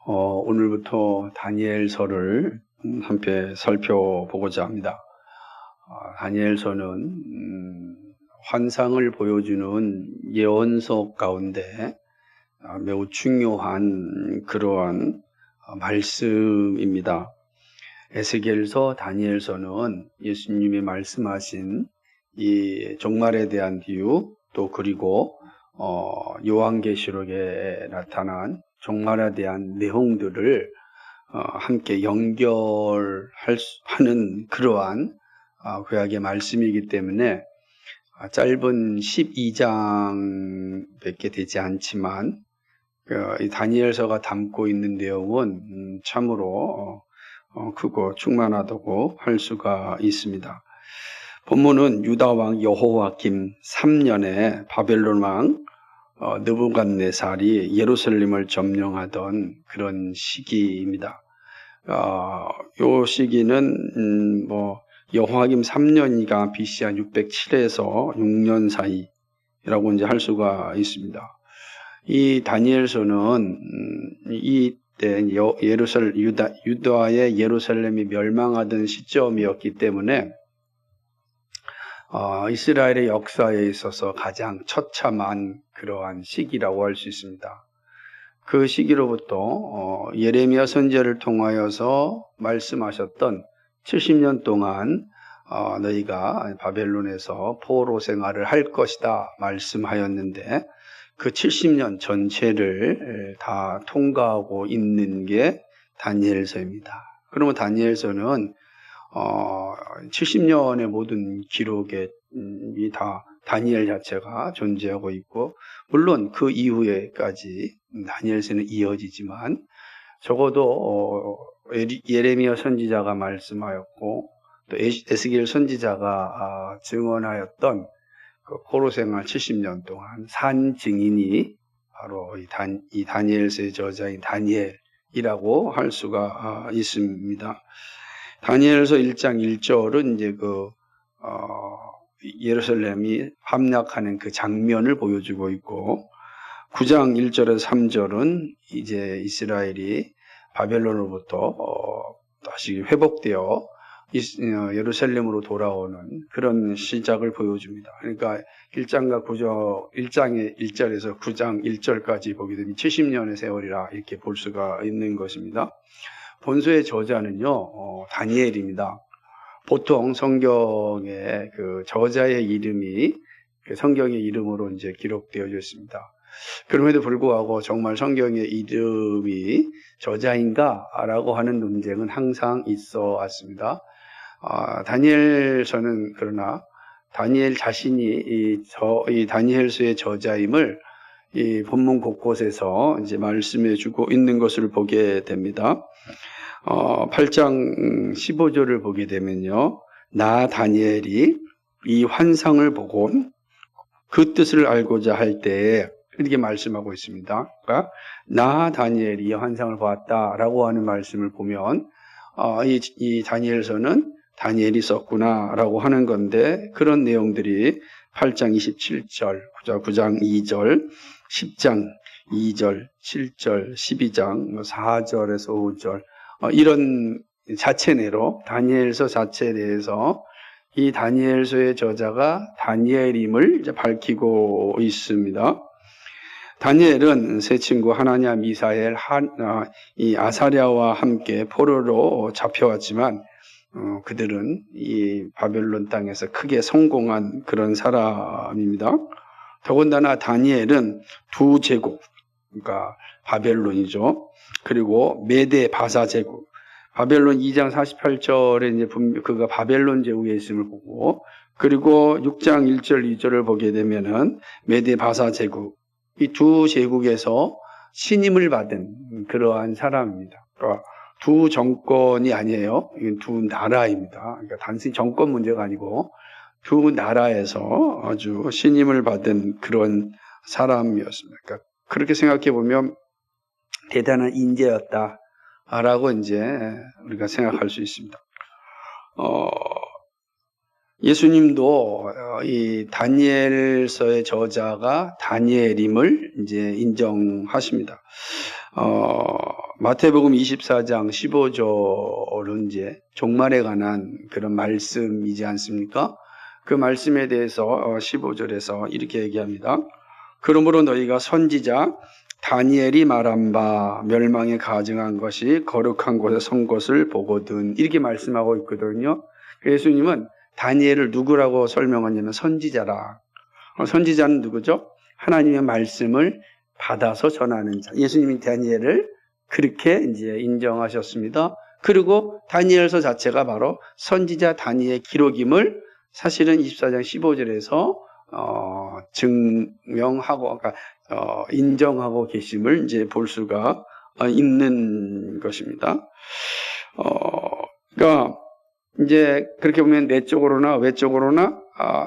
오늘부터 다니엘서를 함께 살펴보고자 합니다. 다니엘서는 환상을 보여주는 예언서 가운데 매우 중요한 그러한 말씀입니다. 에스겔서, 다니엘서는 예수님이 말씀하신 이 종말에 대한 비유, 또 그리고 요한계시록에 나타난 종말에 대한 내용들을 함께 연결하는 그러한 구약의 말씀이기 때문에 짧은 12장밖에 되지 않지만 이 다니엘서가 담고 있는 내용은 참으로 크고 충만하다고 할 수가 있습니다. 본문은 유다왕 여호와김 3년에 바벨론 왕 느부갓네살이 예루살렘을 점령하던 그런 시기입니다. 요 시기는 여호와김 3년이가 BC 한 607에서 6년 사이라고 이제 할 수가 있습니다. 이 다니엘서는 이때 유다의 예루살렘이 멸망하던 시점이었기 때문에 이스라엘의 역사에 있어서 가장 처참한 그러한 시기라고 할 수 있습니다. 그 시기로부터 예레미야 선지자를 통하여서 말씀하셨던 70년 동안 너희가 바벨론에서 포로 생활을 할 것이다 말씀하였는데 그 70년 전체를 다 통과하고 있는 게 다니엘서입니다. 그러면 다니엘서는 70년의 모든 기록에 다 다니엘 자체가 존재하고 있고, 물론 그 이후에까지 다니엘서는 이어지지만 적어도 예레미야 선지자가 말씀하였고 또 에스겔 선지자가 증언하였던 그 포로 생활 70년 동안 산 증인이 바로 이 다니엘서의 저자인 다니엘이라고 할 수가 있습니다. 다니엘서 1장 1절은 이제 예루살렘이 함락하는 그 장면을 보여주고 있고, 9장 1절에서 3절은 이제 이스라엘이 바벨론으로부터 다시 회복되어 예루살렘으로 돌아오는 그런 시작을 보여줍니다. 그러니까 1장의 1절에서 9장 1절까지 보게 되면 70년의 세월이라 이렇게 볼 수가 있는 것입니다. 본서의 저자는요, 다니엘입니다. 보통 성경에 그 저자의 이름이 그 성경의 이름으로 이제 기록되어져 있습니다. 그럼에도 불구하고 정말 성경의 이름이 저자인가라고 하는 논쟁은 항상 있어 왔습니다. 다니엘서는 그러나 다니엘 자신이 이 다니엘서의 저자임을 이 본문 곳곳에서 이제 말씀해 주고 있는 것을 보게 됩니다. 8장 15절을 보게 되면요, 나 다니엘이 이 환상을 보고 그 뜻을 알고자 할 때에 이렇게 말씀하고 있습니다. 그러니까 나 다니엘이 이 환상을 보았다라고 하는 말씀을 보면 이 다니엘서는 다니엘이 썼구나라고 하는 건데, 그런 내용들이 8장 27절, 9장 2절, 10장 2절, 7절, 12장 4절에서 5절 이런 자체내로 다니엘서 자체에 대해서 이 다니엘서의 저자가 다니엘임을 이제 밝히고 있습니다. 다니엘은 세 친구 하나냐, 미사엘, 이 아사랴와 함께 포로로 잡혀왔지만 그들은 이 바벨론 땅에서 크게 성공한 그런 사람입니다. 더군다나 다니엘은 두 제국, 그러니까 바벨론이죠. 그리고 메데 바사 제국. 바벨론 2장 48절에 이제 그가 바벨론 제국에 있음을 보고, 그리고 6장 1절 2절을 보게 되면은 메데 바사 제국, 이 두 제국에서 신임을 받은 그러한 사람입니다. 그러니까 두 정권이 아니에요. 이건 두 나라입니다. 그러니까 단순히 정권 문제가 아니고 두 나라에서 아주 신임을 받은 그런 사람이었습니다. 그러니까 그렇게 생각해 보면 대단한 인재였다라고 이제 우리가 생각할 수 있습니다. 예수님도 이 다니엘서의 저자가 다니엘임을 이제 인정하십니다. 마태복음 24장 15절은 이제 종말에 관한 그런 말씀이지 않습니까? 그 말씀에 대해서 15절에서 이렇게 얘기합니다. 그러므로 너희가 선지자 다니엘이 말한 바 멸망에 가증한 것이 거룩한 곳에 선 것을 보거든, 이렇게 말씀하고 있거든요. 예수님은 다니엘을 누구라고 설명하냐면 선지자라. 선지자는 누구죠? 하나님의 말씀을 받아서 전하는 자. 예수님이 다니엘을 그렇게 이제 인정하셨습니다. 그리고 다니엘서 자체가 바로 선지자 다니엘의 기록임을 사실은 24장 15절에서 증명하고, 그러니까 인정하고 계심을 이제 볼 수가 있는 것입니다. 그러니까 이제 그렇게 보면 내적으로나 외적으로나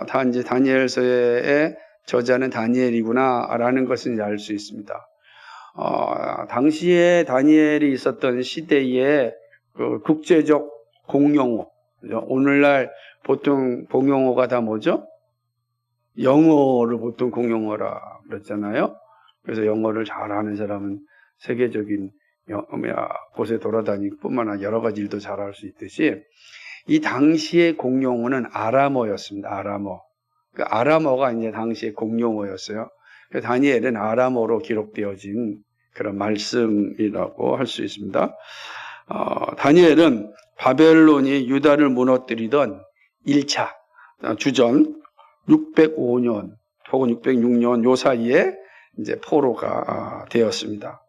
다 이제 다니엘서의 저자는 다니엘이구나라는 것을 이제 알 수 있습니다. 당시에 다니엘이 있었던 시대의 그 국제적 공용어, 오늘날 보통 공용어가 다 뭐죠? 영어를 보통 공용어라 그랬잖아요. 그래서 영어를 잘하는 사람은 세계적인 곳에 돌아다니고 뿐만 아니라 여러 가지 일도 잘할 수 있듯이, 이 당시의 공용어는 아람어였습니다. 아람어. 그 아람어가 이제 당시의 공용어였어요. 다니엘은 아람어로 기록되어진 그런 말씀이라고 할 수 있습니다. 다니엘은 바벨론이 유다를 무너뜨리던 1차 주전 605년 혹은 606년 요 사이에 이제 포로가 되었습니다.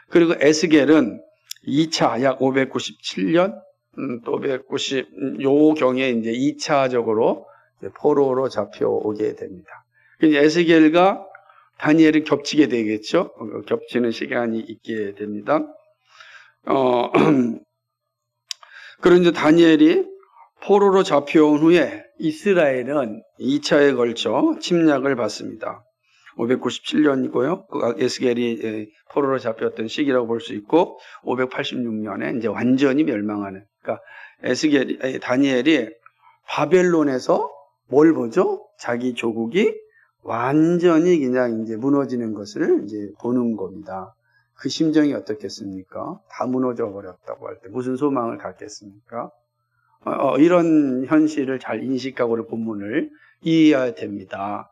그리고 에스겔은 2차 약 597년 또 590 요 경에 이제 2차적으로 포로로 잡혀오게 됩니다. 에스겔과 다니엘은 겹치게 되겠죠. 겹치는 시간이 있게 됩니다. 그런 이제 다니엘이 포로로 잡혀온 후에 이스라엘은 2차에 걸쳐 침략을 받습니다. 597년이고요. 에스겔이 포로로 잡혔던 시기라고 볼 수 있고, 586년에 이제 완전히 멸망하는. 그러니까 다니엘이 바벨론에서 뭘 보죠? 자기 조국이 완전히 그냥 이제 무너지는 것을 이제 보는 겁니다. 그 심정이 어떻겠습니까? 다 무너져 버렸다고 할 때 무슨 소망을 갖겠습니까? 이런 현실을 잘 인식하고 우리 본문을 이해해야 됩니다.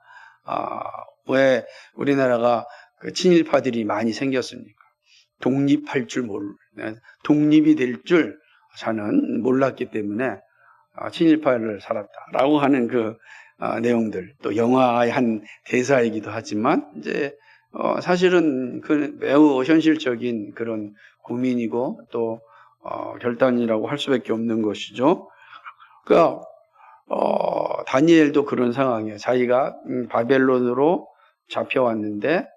왜 우리나라가 그 친일파들이 많이 생겼습니까? 독립할 줄 독립이 될 줄 저는 몰랐기 때문에 친일파를 살았다라고 하는 그 내용들, 또 영화의 한 대사이기도 하지만 이제 사실은 그 매우 현실적인 그런 고민이고 또 결단이라고 할 수밖에 없는 것이죠. 그러니까 다니엘도 그런 상황이에요. 자기가 바벨론으로 잡혀왔는데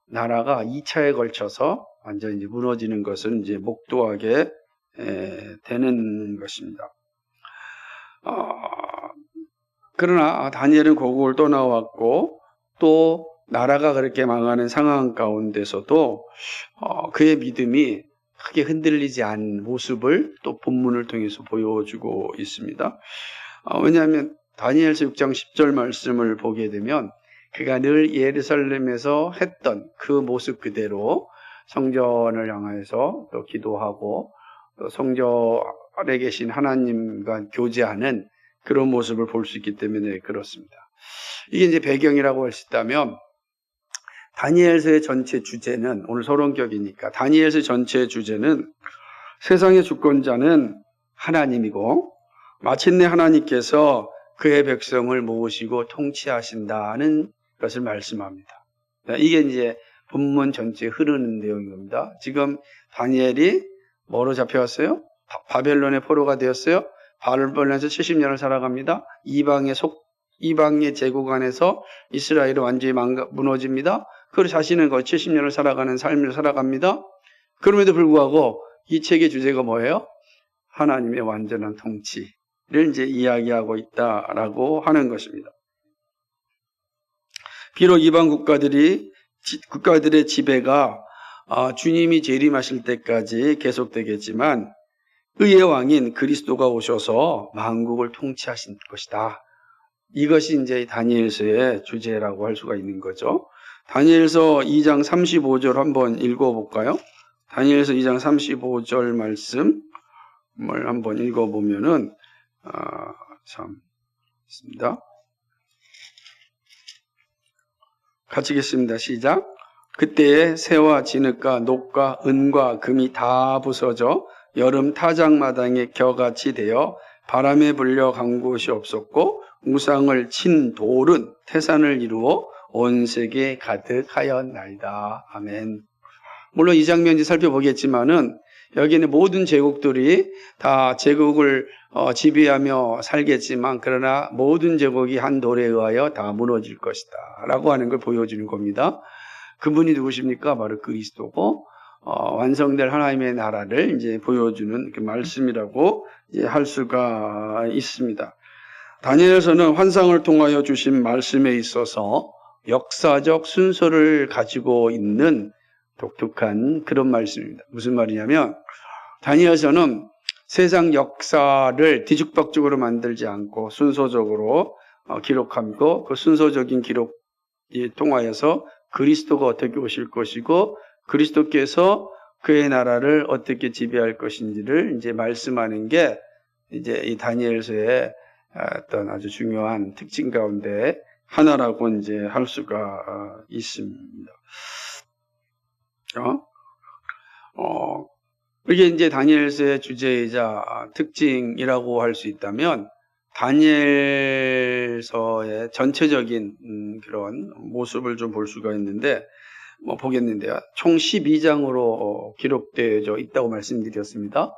나라가 2차에 걸쳐서 완전히 이제 무너지는 것을 이제 목도하게 되는 것입니다. 그러나 다니엘은 고국을 떠나왔고 또 나라가 그렇게 망하는 상황 가운데서도 그의 믿음이 크게 흔들리지 않은 모습을 또 본문을 통해서 보여주고 있습니다. 왜냐하면 다니엘서 6장 10절 말씀을 보게 되면 그가 늘 예루살렘에서 했던 그 모습 그대로 성전을 향해서 또 기도하고 또 성전에 계신 하나님과 교제하는 그런 모습을 볼 수 있기 때문에 그렇습니다. 이게 이제 배경이라고 할 수 있다면, 다니엘서의 전체 주제는, 오늘 서론격이니까 다니엘서 전체 주제는 세상의 주권자는 하나님이고 마침내 하나님께서 그의 백성을 모으시고 통치하신다는 것을 말씀합니다. 이게 이제 본문 전체에 흐르는 내용인 겁니다. 지금 다니엘이 뭐로 잡혀왔어요? 바벨론의 포로가 되었어요. 바벨론에서 70년을 살아갑니다. 이방의 제국 안에서 이스라엘이 완전히 무너집니다. 그리고 자신은 거의 70년을 살아가는 삶을 살아갑니다. 그럼에도 불구하고 이 책의 주제가 뭐예요? 하나님의 완전한 통치를 이제 이야기하고 있다라고 하는 것입니다. 비록 이방 국가들의 지배가 주님이 재림하실 때까지 계속되겠지만 의의 왕인 그리스도가 오셔서 만국을 통치하신 것이다. 이것이 이제 다니엘서의 주제라고 할 수가 있는 거죠. 다니엘서 2장 35절 한번 읽어볼까요? 다니엘서 2장 35절 말씀을 한번 읽어보면은, 참, 있습니다. 같이 읽겠습니다. 시작. 그때에 새와 진흙과 녹과 은과 금이 다 부서져 여름 타작마당에 겨같이 되어 바람에 불려 간 곳이 없었고 우상을 친 돌은 태산을 이루어 온 세계에 가득하였나이다. 아멘. 물론 이 장면이 살펴보겠지만은 여기는 모든 제국들이 다 제국을 지배하며 살겠지만 그러나 모든 제국이 한 돌에 의하여 다 무너질 것이다 라고 하는 걸 보여주는 겁니다. 그분이 누구십니까? 바로 그리스도고 완성될 하나님의 나라를 이제 보여주는 그 말씀이라고 이제 할 수가 있습니다. 다니엘서는 환상을 통하여 주신 말씀에 있어서 역사적 순서를 가지고 있는 독특한 그런 말씀입니다. 무슨 말이냐면 다니엘서는 세상 역사를 뒤죽박죽으로 만들지 않고 순서적으로 기록하고 그 순서적인 기록에 통하여서 그리스도가 어떻게 오실 것이고 그리스도께서 그의 나라를 어떻게 지배할 것인지를 이제 말씀하는 게 이제 이 다니엘서의 어떤 아주 중요한 특징 가운데 하나라고 이제 할 수가 있습니다. 이게 이제 다니엘서의 주제이자 특징이라고 할 수 있다면 다니엘서의 전체적인 그런 모습을 좀 볼 수가 있는데 보겠는데요. 총 12장으로 기록되어 있다고 말씀드렸습니다.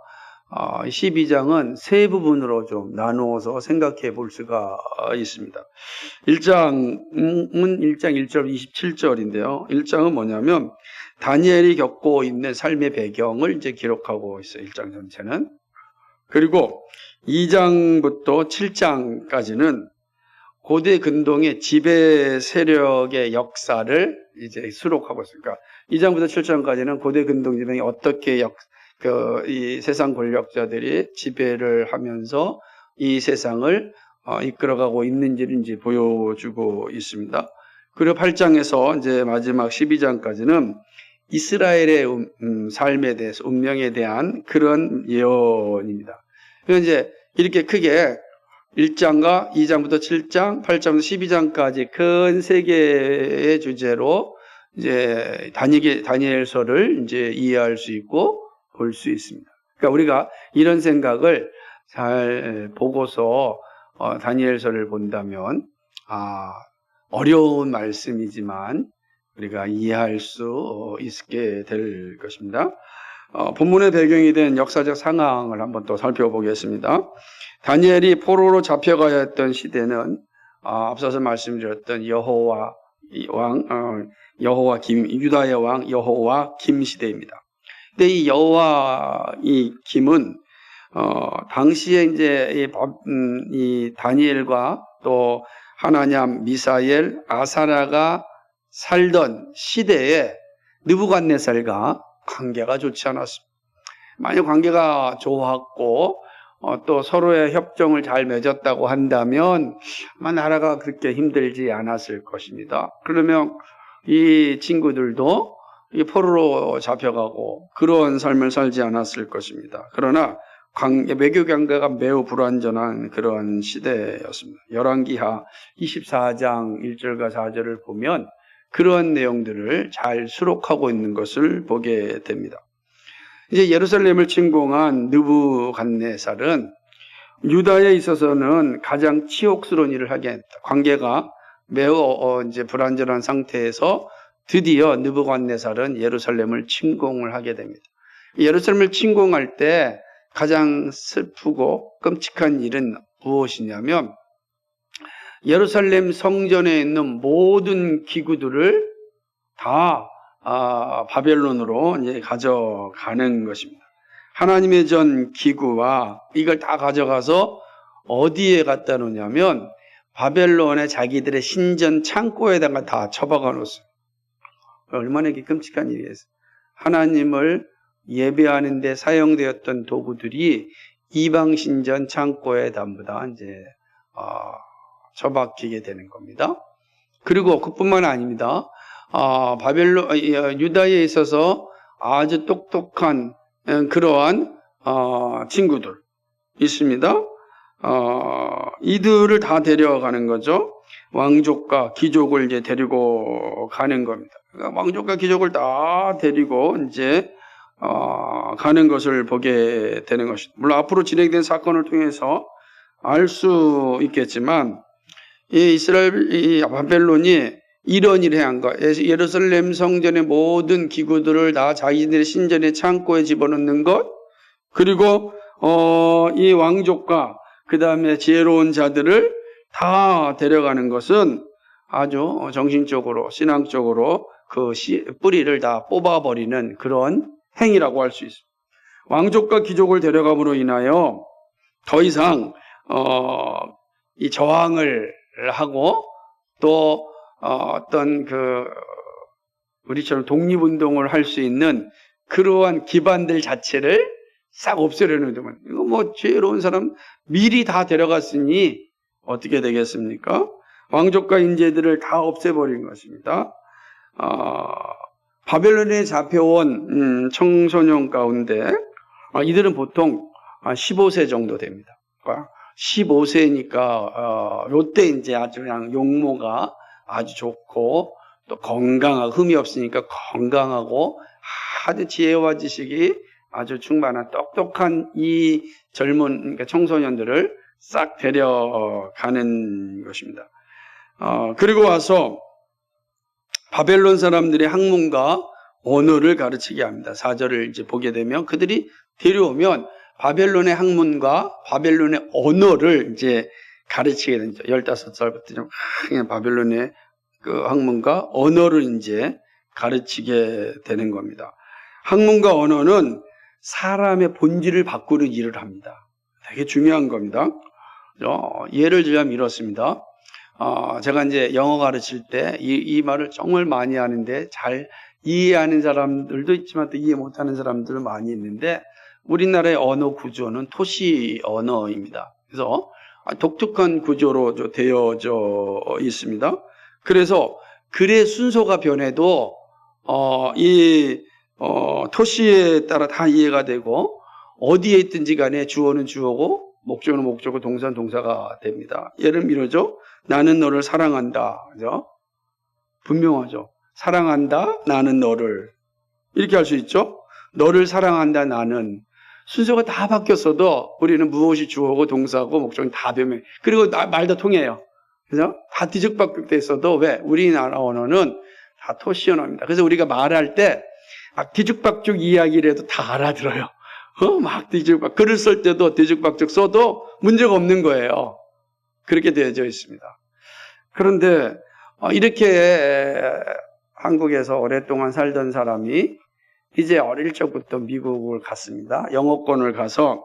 12장은 세 부분으로 좀 나누어서 생각해 볼 수가 있습니다. 1장은 1장 1절 27절인데요. 1장은 뭐냐면 다니엘이 겪고 있는 삶의 배경을 이제 기록하고 있어요. 1장 전체는. 그리고 2장부터 7장까지는 고대 근동의 지배 세력의 역사를 이제 수록하고 있으니까 2장부터 7장까지는 고대 근동 지방이 어떻게 이 세상 권력자들이 지배를 하면서 이 세상을 이끌어가고 있는지를 이제 보여주고 있습니다. 그리고 8장에서 이제 마지막 12장까지는 이스라엘의 삶에 대해서 운명에 대한 그런 예언입니다. 그래서 이제 이렇게 크게 1장과 2장부터 7장, 8장부터 12장까지 큰 세 개의 주제로 이제 다니엘서를 이제 이해할 수 있고 볼 수 있습니다. 그러니까 우리가 이런 생각을 잘 보고서 다니엘서를 본다면 어려운 말씀이지만 우리가 이해할 수 있게 될 것입니다. 본문의 배경이 된 역사적 상황을 한번 또 살펴보겠습니다. 다니엘이 포로로 잡혀가야 했던 시대는 앞서서 말씀드렸던 유다의 왕 여호와 김 시대입니다. 근데 이 여호와 이 김은 당시에 이제 이 다니엘과 또 하나냐, 미사엘, 아사랴가 살던 시대에 느부갓네살과 관계가 좋지 않았습니다. 만약 관계가 좋았고 또 서로의 협정을 잘 맺었다고 한다면 아마 나라가 그렇게 힘들지 않았을 것입니다. 그러면 이 친구들도 포로로 잡혀가고 그런 삶을 살지 않았을 것입니다. 그러나 외교 관계가 매우 불완전한 그런 시대였습니다. 열왕기하 24장 1절과 4절을 보면 그런 내용들을 잘 수록하고 있는 것을 보게 됩니다. 이제 예루살렘을 침공한 느부갓네살은 유다에 있어서는 가장 치욕스러운 일을 하게 했다. 관계가 매우 이제 불완전한 상태에서 드디어 느부갓네살은 예루살렘을 침공을 하게 됩니다. 예루살렘을 침공할 때 가장 슬프고 끔찍한 일은 무엇이냐면 예루살렘 성전에 있는 모든 기구들을 다 바벨론으로 이제 가져가는 것입니다. 하나님의 전 기구와 이걸 다 가져가서 어디에 갖다 놓냐면 바벨론의 자기들의 신전 창고에다가 다 처박아 놓았어요. 얼마나 이게 끔찍한 일이에요. 하나님을 예배하는 데 사용되었던 도구들이 이방 신전 창고에 전부 다 이제 처박히게 되는 겁니다. 그리고 그뿐만 아닙니다. 유다에 있어서 아주 똑똑한 그러한 친구들 있습니다. 이들을 다 데려가는 거죠. 왕족과 귀족을 이제 데리고 가는 겁니다. 그러니까 왕족과 귀족을 다 데리고 이제 가는 것을 보게 되는 것입니다. 물론 앞으로 진행된 사건을 통해서 알 수 있겠지만 이 바벨론이 이런 일을 한 거, 예루살렘 성전의 모든 기구들을 다 자기들의 신전의 창고에 집어넣는 것, 그리고 이 왕족과 그 다음에 지혜로운 자들을 다 데려가는 것은 아주 정신적으로, 신앙적으로 그 뿌리를 다 뽑아버리는 그런 행위라고 할 수 있습니다. 왕족과 귀족을 데려감으로 인하여 더 이상 이 저항을 하고 또 어떤 우리처럼 독립운동을 할 수 있는 그러한 기반들 자체를 싹 없애려는 거죠. 이거 뭐 지혜로운 사람 미리 다 데려갔으니 어떻게 되겠습니까? 왕족과 인재들을 다 없애버린 것입니다. 바벨론에 잡혀온 청소년 가운데 이들은 보통 15세 정도 됩니다. 15세니까 요때 이제 아주 그냥 용모가 아주 좋고 또 건강하고 흠이 없으니까 건강하고 아주 지혜와 지식이 아주 충만한 똑똑한 이 젊은 그러니까 청소년들을 싹 데려가는 것입니다. 그리고 와서 바벨론 사람들의 학문과 언어를 가르치게 합니다. 4절을 이제 보게 되면 그들이 데려오면 바벨론의 학문과 바벨론의 언어를 이제 가르치게 되죠. 15살부터 좀 그냥 바벨론의 그 학문과 언어를 이제 가르치게 되는 겁니다. 학문과 언어는 사람의 본질을 바꾸는 일을 합니다. 되게 중요한 겁니다. 예를 들자면 이렇습니다. 제가 이제 영어 가르칠 때 이 말을 정말 많이 하는데 잘 이해하는 사람들도 있지만 또 이해 못하는 사람들 많이 있는데 우리나라의 언어 구조는 토시 언어입니다. 그래서 독특한 구조로 되어져 있습니다. 그래서 글의 순서가 변해도 토시에 따라 다 이해가 되고 어디에 있든지 간에 주어는 주어고 목적어는 목적어 동사는 동사가 됩니다. 예를 들어죠. 나는 너를 사랑한다. 그죠? 분명하죠. 사랑한다. 나는 너를. 이렇게 할 수 있죠. 너를 사랑한다. 나는. 순서가 다 바뀌었어도 우리는 무엇이 주어고 동사고 목적이 다 변해. 그리고 말도 통해요. 그죠? 다 뒤죽박죽돼 있어도 왜? 우리나라 언어는 다 토시 언어입니다. 그래서 우리가 말할 때 막 뒤죽박죽 이야기를 해도 다 알아들어요. 막 뒤죽박죽. 글을 쓸 때도 뒤죽박죽 써도 문제가 없는 거예요. 그렇게 되어져 있습니다. 그런데 이렇게 한국에서 오랫동안 살던 사람이 이제 어릴 적부터 미국을 갔습니다. 영어권을 가서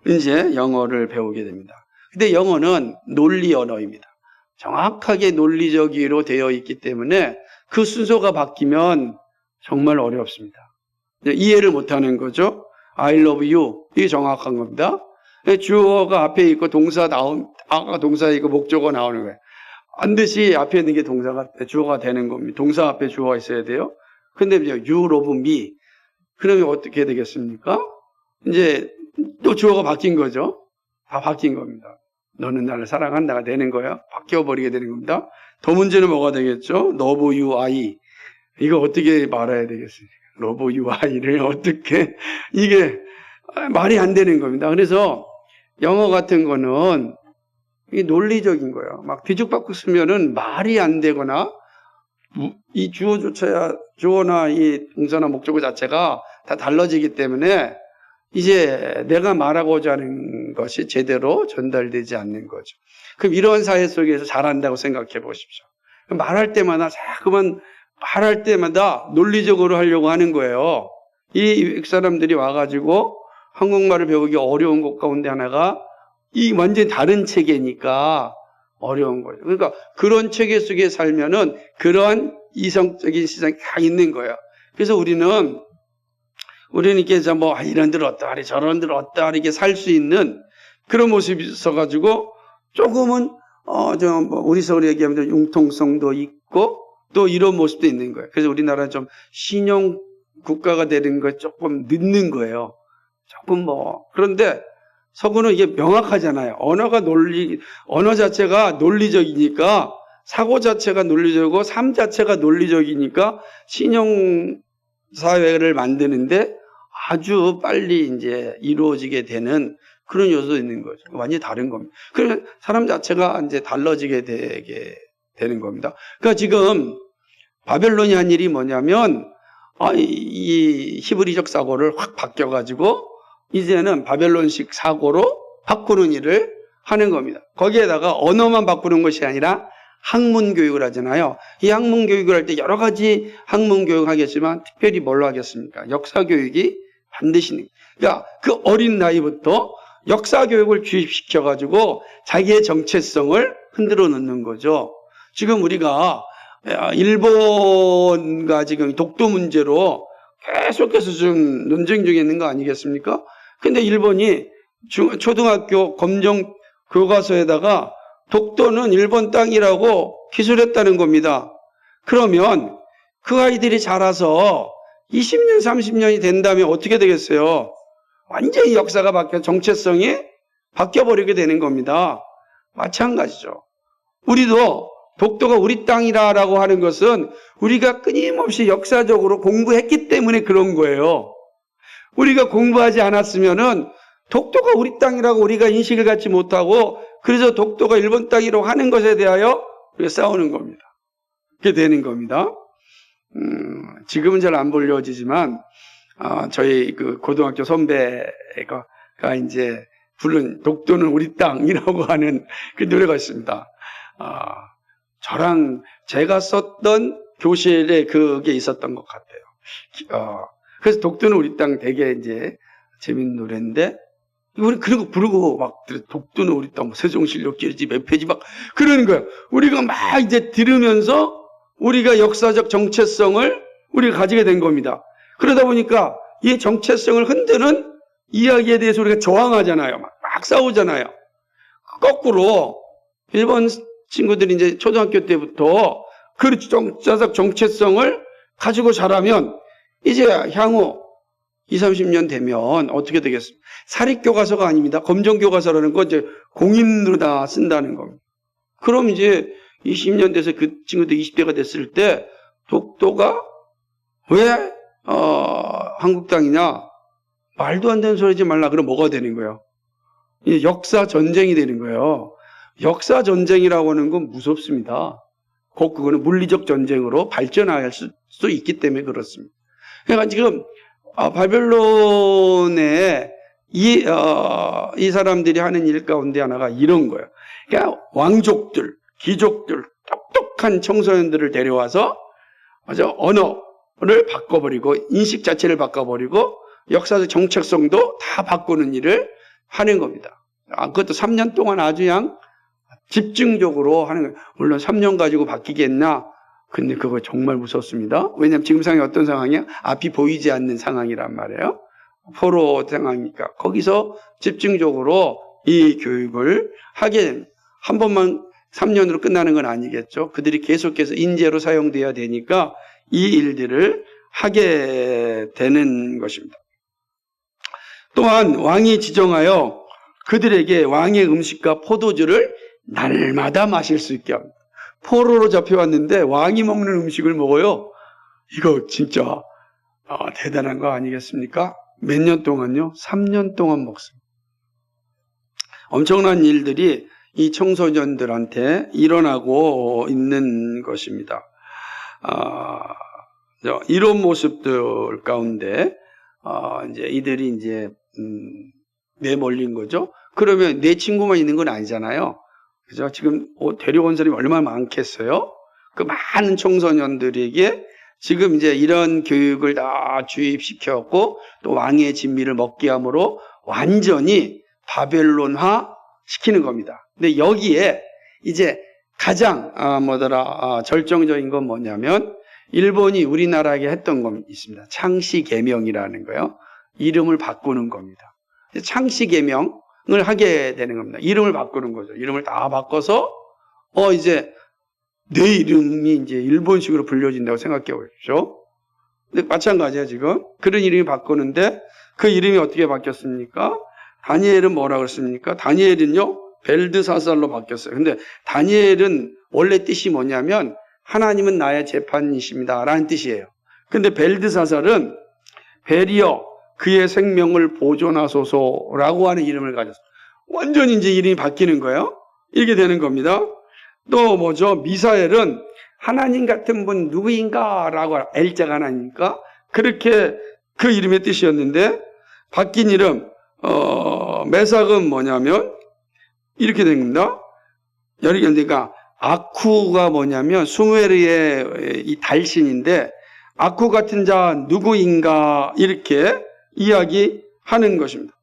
이제 영어를 배우게 됩니다. 근데 영어는 논리 언어입니다. 정확하게 논리적으로 되어 있기 때문에 그 순서가 바뀌면 정말 어렵습니다. 이해를 못하는 거죠. I love you. 이게 정확한 겁니다. 주어가 앞에 있고 아가 동사에 있고 목적어가 나오는 거예요. 반드시 앞에 있는 게 주어가 되는 겁니다. 동사 앞에 주어가 있어야 돼요. 근데 you love me. 그러면 어떻게 되겠습니까? 이제 또 주어가 바뀐 거죠. 다 바뀐 겁니다. 너는 나를 사랑한다가 되는 거예요. 바뀌어버리게 되는 겁니다. 더 문제는 뭐가 되겠죠? love you, I. 이거 어떻게 말해야 되겠습니까? love you, I를 어떻게, 이게 말이 안 되는 겁니다. 그래서 영어 같은 거는 이 논리적인 거예요. 막 뒤죽박죽 쓰면은 말이 안 되거나 이 주어나 이 동사나 목적어 자체가 다 달라지기 때문에 이제 내가 말하고자 하는 것이 제대로 전달되지 않는 거죠. 그럼 이런 사회 속에서 잘한다고 생각해 보십시오. 자꾸만 말할 때마다 논리적으로 하려고 하는 거예요. 이 사람들이 와가지고 한국말을 배우기 어려운 것 가운데 하나가 이 완전히 다른 체계니까 어려운 거예요. 그러니까 그런 체계 속에 살면은 그러한 이성적인 시장이 다 있는 거예요. 그래서 우리는 이렇게 이런들 어떠하리 저런들 어떠하리 이렇게 살 수 있는 그런 모습이 있어가지고 조금은 우리 속으로 얘기하면 융통성도 있고 또 이런 모습도 있는 거예요. 그래서 우리나라는 좀 신용 국가가 되는 거 조금 늦는 거예요. 조금 그런데 서구는 이게 명확하잖아요. 언어 자체가 논리적이니까, 사고 자체가 논리적이고, 삶 자체가 논리적이니까, 신형사회를 만드는데 아주 빨리 이제 이루어지게 되는 그런 요소도 있는 거죠. 완전히 다른 겁니다. 그러면 사람 자체가 이제 달라지게 되는 겁니다. 그러니까 지금 바벨론이 한 일이 뭐냐면, 이 히브리적 사고를 확 바뀌어가지고, 이제는 바벨론식 사고로 바꾸는 일을 하는 겁니다. 거기에다가 언어만 바꾸는 것이 아니라 학문 교육을 하잖아요. 이 학문 교육을 할 때 여러 가지 학문 교육을 하겠지만 특별히 뭘로 하겠습니까? 역사 교육이 반드시. 그러니까 그 어린 나이부터 역사 교육을 주입시켜가지고 자기의 정체성을 흔들어 놓는 거죠. 지금 우리가 일본과 지금 독도 문제로 계속해서 좀 논쟁 중에 있는 거 아니겠습니까? 근데 일본이 초등학교 검정 교과서에다가 독도는 일본 땅이라고 기술했다는 겁니다. 그러면 그 아이들이 자라서 20년, 30년이 된다면 어떻게 되겠어요? 완전히 역사가 정체성이 바뀌어버리게 되는 겁니다. 마찬가지죠. 우리도 독도가 우리 땅이라고 하는 것은 우리가 끊임없이 역사적으로 공부했기 때문에 그런 거예요. 우리가 공부하지 않았으면은 독도가 우리 땅이라고 우리가 인식을 갖지 못하고 그래서 독도가 일본 땅이라고 하는 것에 대하여 우리가 싸우는 겁니다. 그렇게 되는 겁니다. 지금은 잘 안 불려지지만 저희 그 고등학교 선배가 이제 부른 독도는 우리 땅이라고 하는 그 노래가 있습니다. 저랑 제가 썼던 교실에 그게 있었던 것 같아요. 그래서 독도는 우리 땅 되게 이제 재밌는 노래인데, 우리 그런 거 부르고 막 독도는 우리 땅, 세종실록 길지 몇 페이지 막 그러는 거예요. 우리가 막 이제 들으면서 우리가 역사적 정체성을 우리가 가지게 된 겁니다. 그러다 보니까 이 정체성을 흔드는 이야기에 대해서 우리가 저항하잖아요. 막 싸우잖아요. 거꾸로 일본 친구들이 이제 초등학교 때부터 그 역사적 정체성을 가지고 자라면 이제 향후 20, 30년 되면 어떻게 되겠습니까? 사립교과서가 아닙니다. 검정교과서라는 건 이제 공인으로 다 쓴다는 겁니다. 그럼 이제 20년 돼서 그 친구들 20대가 됐을 때 독도가 왜 한국 땅이냐? 말도 안 되는 소리 하지 말라. 그럼 뭐가 되는 거예요? 역사 전쟁이 되는 거예요. 역사 전쟁이라고 하는 건 무섭습니다. 그거는 물리적 전쟁으로 발전할 수 있기 때문에 그렇습니다. 그러니까 지금 바벨론의 이 사람들이 하는 일 가운데 하나가 이런 거예요. 그러니까 왕족들, 귀족들, 똑똑한 청소년들을 데려와서 언어를 바꿔버리고 인식 자체를 바꿔버리고 역사적 정체성도 다 바꾸는 일을 하는 겁니다. 그것도 3년 동안 아주 그냥 집중적으로 하는 거예요. 물론 3년 가지고 바뀌겠나? 근데 그거 정말 무섭습니다. 왜냐하면 지금 상황이 어떤 상황이야? 앞이 보이지 않는 상황이란 말이에요. 포로 상황이니까. 거기서 집중적으로 이 교육을 하게 됩니다. 한 번만 3년으로 끝나는 건 아니겠죠. 그들이 계속해서 인재로 사용돼야 되니까 이 일들을 하게 되는 것입니다. 또한 왕이 지정하여 그들에게 왕의 음식과 포도주를 날마다 마실 수 있게 합니다. 포로로 잡혀왔는데 왕이 먹는 음식을 먹어요. 이거 진짜 대단한 거 아니겠습니까? 몇 년 동안요? 3년 동안 먹습니다. 엄청난 일들이 이 청소년들한테 일어나고 있는 것입니다. 이런 모습들 가운데 이제 이들이 이제 내몰린 거죠. 그러면 내 친구만 있는 건 아니잖아요. 그죠? 지금 데려온 사람이 얼마나 많겠어요? 그 많은 청소년들에게 지금 이제 이런 교육을 다 주입시켰고 또 왕의 진미를 먹게 함으로 완전히 바벨론화 시키는 겁니다. 근데 여기에 이제 가장 절정적인 건 뭐냐면 일본이 우리나라에게 했던 건 있습니다. 창씨개명이라는 거요. 이름을 바꾸는 겁니다. 창씨개명을 하게 되는 겁니다. 이름을 바꾸는 거죠. 이름을 다 바꿔서 이제 내 이름이 이제 일본식으로 불려진다고 생각해 보십시오. 근데 마찬가지야 지금. 그런 이름이 바꾸는데 그 이름이 어떻게 바뀌었습니까? 다니엘은 뭐라 그랬습니까? 다니엘은요 벨드사살로 바뀌었어요. 근데 다니엘은 원래 뜻이 뭐냐면 하나님은 나의 재판이십니다 라는 뜻이에요. 근데 벨드사살은 벨이여 그의 생명을 보존하소서라고 하는 이름을 가졌어요. 완전히 이제 이름이 바뀌는 거예요. 이렇게 되는 겁니다. 또 뭐죠? 미사엘은 하나님 같은 분 누구인가? 라고 엘자가 하나니까 그렇게 그 이름의 뜻이었는데 바뀐 이름 메삭은 뭐냐면 이렇게 된 겁니다. 그러니까 아쿠가 뭐냐면 수메르의 이 달신인데 아쿠 같은 자 누구인가 이렇게 이야기하는 것입니다.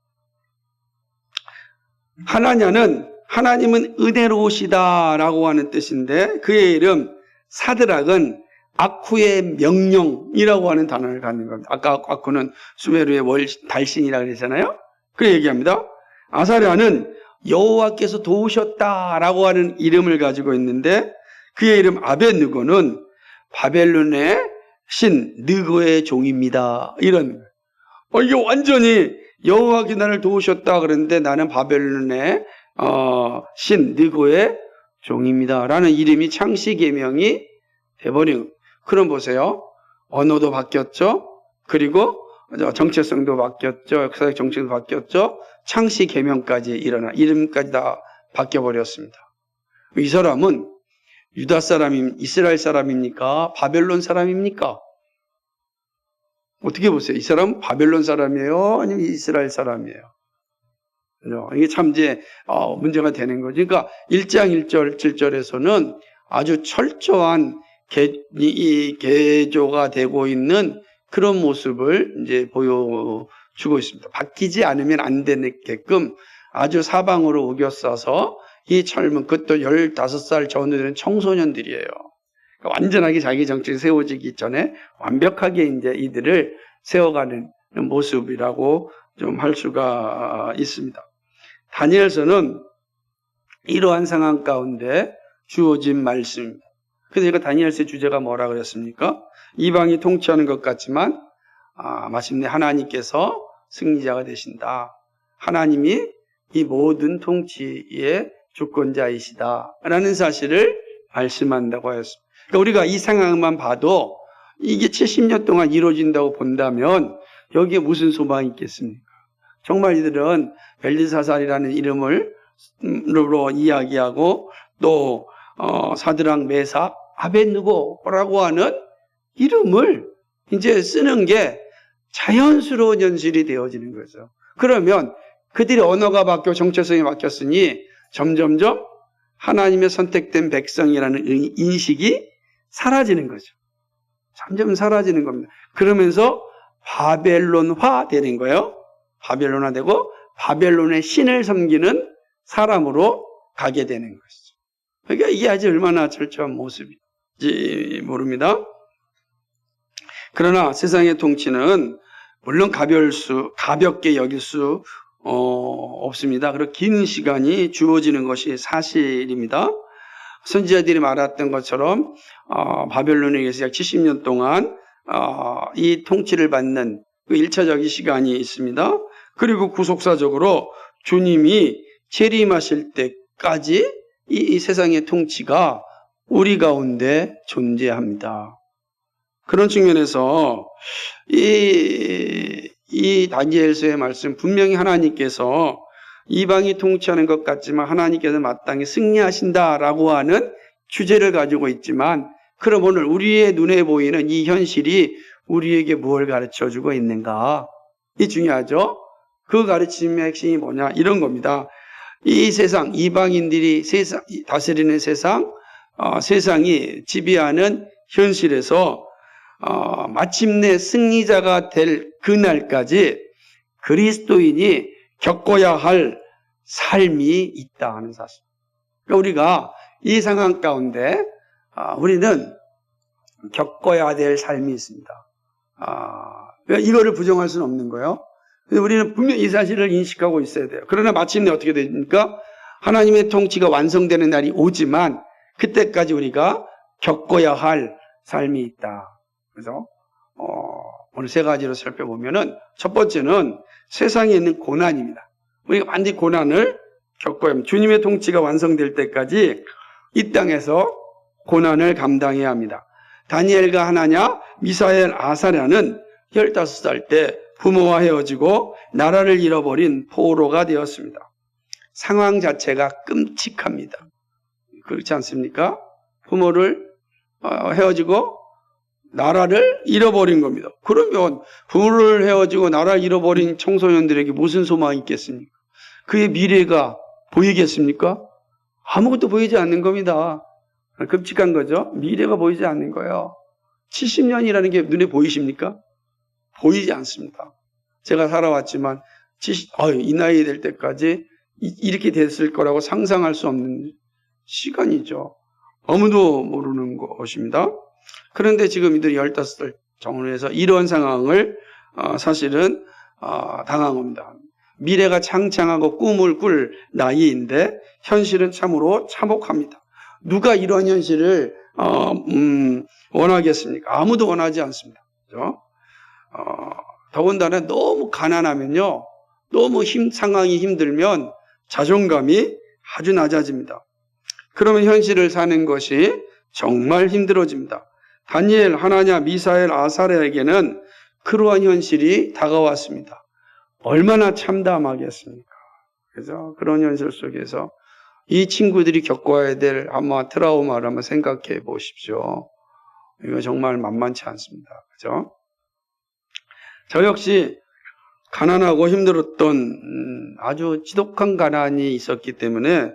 하나냐는 하나님은 은혜로우시다라고 하는 뜻인데 그의 이름 사드락은 아쿠의 명령이라고 하는 단어를 갖는 겁니다. 아까 아쿠는 수메르의 달신이라고 그랬잖아요. 그 얘기합니다. 아사랴는 여호와께서 도우셨다라고 하는 이름을 가지고 있는데 그의 이름 아벳느고는 바벨론의 신 느고의 종입니다. 이런 이게 완전히 여호와께 나를 도우셨다 그랬는데 나는 바벨론의 신 느고의 종입니다 라는 이름이 창시계명이 돼버린. 그럼 보세요. 언어도 바뀌었죠. 그리고 정체성도 바뀌었죠. 역사적 정체도 바뀌었죠. 창시계명까지 일어나 이름까지 다 바뀌어버렸습니다. 이 사람은 유다 사람임 이스라엘 사람입니까? 바벨론 사람입니까? 어떻게 보세요? 이 사람은 바벨론 사람이에요? 아니면 이스라엘 사람이에요? 이게 참 이제 문제가 되는 거죠. 그러니까 1장 1절 7절에서는 아주 철저한 개조가 되고 있는 그런 모습을 이제 보여주고 있습니다. 바뀌지 않으면 안 되게끔 아주 사방으로 우겨싸서 이 젊은 그것도 15살 전후들은 청소년들이에요. 그러니까 완전하게 자기 정책이 세워지기 전에 완벽하게 이제 이들을 세워가는 모습이라고 좀 할 수가 있습니다. 다니엘서는 이러한 상황 가운데 주어진 말씀입니다. 그래서 이거 다니엘서의 주제가 뭐라 그랬습니까? 이방이 통치하는 것 같지만 마침내 하나님께서 승리자가 되신다. 하나님이 이 모든 통치의 주권자이시다 라는 사실을 말씀한다고 하였습니다. 그러니까 우리가 이 상황만 봐도 이게 70년 동안 이루어진다고 본다면 여기에 무슨 소망이 있겠습니까? 정말 이들은 벨드사살이라는 이름으로 이야기하고 또 사드락, 메삭, 아벳느고라고 하는 이름을 이제 쓰는 게 자연스러운 현실이 되어지는 거죠. 그러면 그들의 언어가 바뀌고 정체성이 바뀌었으니 점점점 하나님의 선택된 백성이라는 인식이 사라지는 거죠. 점점 사라지는 겁니다. 그러면서 바벨론화 되는 거예요. 바벨론화 되고 바벨론의 신을 섬기는 사람으로 가게 되는 것이죠. 그러니까 이게 아주 얼마나 철저한 모습인지 모릅니다. 그러나 세상의 통치는 물론 가볍게 여길 수 없습니다. 그리고 긴 시간이 주어지는 것이 사실입니다. 선지자들이 말했던 것처럼 바벨론에 의해서 약 70년 동안 이 통치를 받는 그 1차적인 시간이 있습니다. 그리고 구속사적으로 주님이 재림하실 때까지 이 세상의 통치가 우리 가운데 존재합니다. 그런 측면에서 이 다니엘서의 말씀 분명히 하나님께서 이방이 통치하는 것 같지만 하나님께서 마땅히 승리하신다라고 하는 주제를 가지고 있지만 그럼 오늘 우리의 눈에 보이는 이 현실이 우리에게 무엇을 가르쳐주고 있는가? 이 중요하죠. 그 가르침의 핵심이 뭐냐? 이런 겁니다. 이 세상, 이방인들이 다스리는 세상, 세상이 지배하는 현실에서 마침내 승리자가 될 그날까지 그리스도인이 겪어야 할 삶이 있다 하는 사실. 그러니까 우리가 이 상황 가운데 우리는 겪어야 될 삶이 있습니다. 이거를 부정할 수는 없는 거예요. 우리는 분명히 이 사실을 인식하고 있어야 돼요. 그러나 마침내 어떻게 됩니까? 하나님의 통치가 완성되는 날이 오지만 그때까지 우리가 겪어야 할 삶이 있다. 그래서 오늘 세 가지로 살펴보면은 첫 번째는 세상에 있는 고난입니다. 우리가 반드시 고난을 겪어야 합니다. 주님의 통치가 완성될 때까지 이 땅에서 고난을 감당해야 합니다. 다니엘과 하나냐, 미사엘, 아사랴는 15살 때 부모와 헤어지고 나라를 잃어버린 포로가 되었습니다. 상황 자체가 끔찍합니다. 그렇지 않습니까? 부모를 헤어지고 나라를 잃어버린 겁니다. 그러면 부모를 헤어지고 나라를 잃어버린 청소년들에게 무슨 소망이 있겠습니까? 그의 미래가 보이겠습니까? 아무것도 보이지 않는 겁니다. 끔찍한 거죠. 미래가 보이지 않는 거예요. 70년이라는 게 눈에 보이십니까? 보이지 않습니다. 제가 살아왔지만 이 나이 될 때까지 이렇게 됐을 거라고 상상할 수 없는 시간이죠. 아무도 모르는 것입니다. 그런데 지금 이들이 15살 정원에서 이런 상황을 사실은 당한 겁니다. 미래가 창창하고 꿈을 꿀 나이인데 현실은 참으로 참혹합니다. 누가 이런 현실을 원하겠습니까? 아무도 원하지 않습니다. 그렇죠? 더군다나 너무 가난하면요, 너무 상황이 힘들면 자존감이 아주 낮아집니다. 그러면 현실을 사는 것이 정말 힘들어집니다. 다니엘, 하나냐, 미사엘, 아사랴에게는 그러한 현실이 다가왔습니다. 얼마나 참담하겠습니까? 그래서 그런 현실 속에서 이 친구들이 겪어야 될 아마 트라우마를 한번 생각해 보십시오. 이거 정말 만만치 않습니다. 그죠? 저 역시 가난하고 힘들었던 아주 지독한 가난이 있었기 때문에